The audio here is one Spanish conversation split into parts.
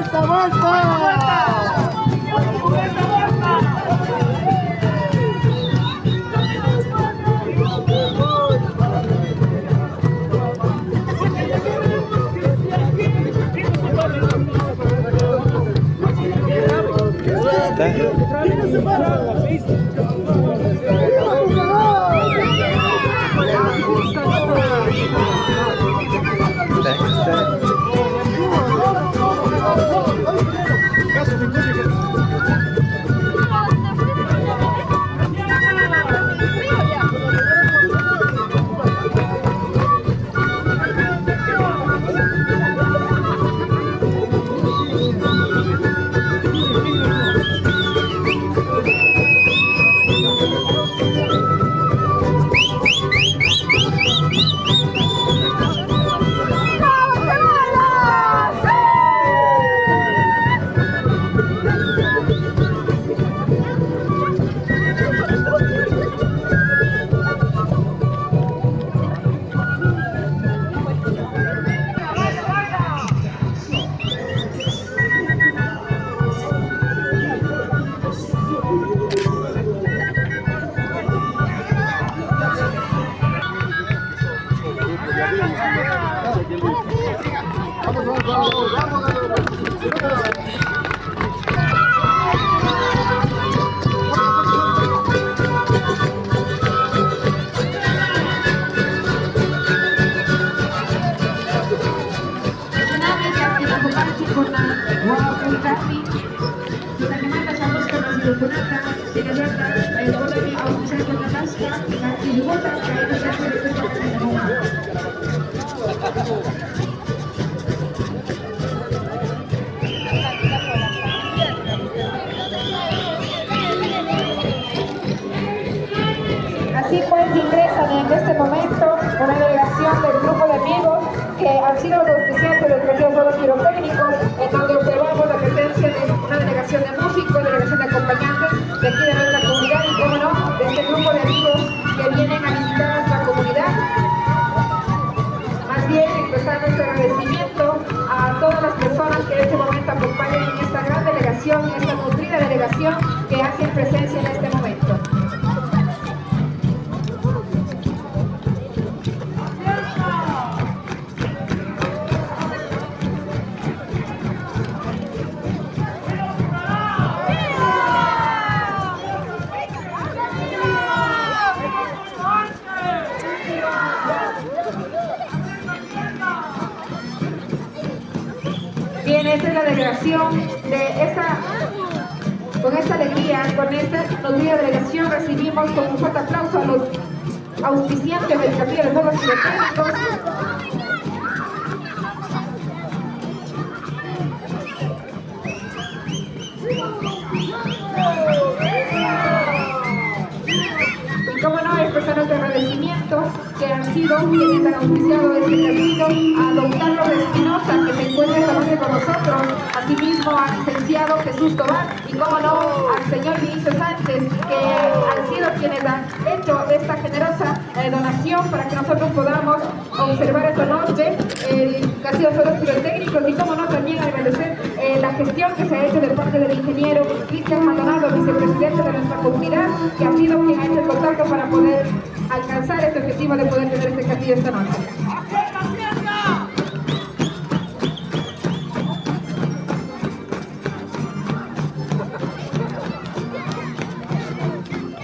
¡Vuelta, vuelta! Así pues ingresan en este momento una delegación del grupo de amigos que han sido los auspiciantes del Partido de los Pirotécnicos, en donde observamos la presencia de una delegación de músicos, delegación de acompañantes de aquí de nuestra comunidad y, cómo no, de este grupo de amigos que vienen a visitar nuestra comunidad. Más bien expresar nuestro agradecimiento a todas las personas que en este momento acompañan en esta gran delegación, en esta nutrida delegación que hacen presencia en este momento. Bien, esta es la delegación de con esta alegría, con esta nutrida delegación recibimos con un fuerte aplauso a los auspiciantes del Partido de Juegos Pirotécnicos. Y cómo no, expresar nuestro agradecimiento que han sido quienes han auspiciado este casino, a don Carlos Espinosa, que se encuentra esta noche con nosotros, asimismo al licenciado Jesús Tobar y cómo no, al señor Vinicio Sánchez, que han sido quienes han hecho esta generosa donación para que nosotros podamos observar esta noche el casino de fuegos pirotécnicos y cómo no, también agradecer la gestión que se ha hecho de parte del ingeniero Cristian Maldonado, vicepresidente de nuestra comunidad, que ha sido quien ha hecho el contacto para poder alcanzar este objetivo de poder tener este castillo esta noche.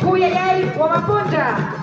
Cuyayay, Huamapunta.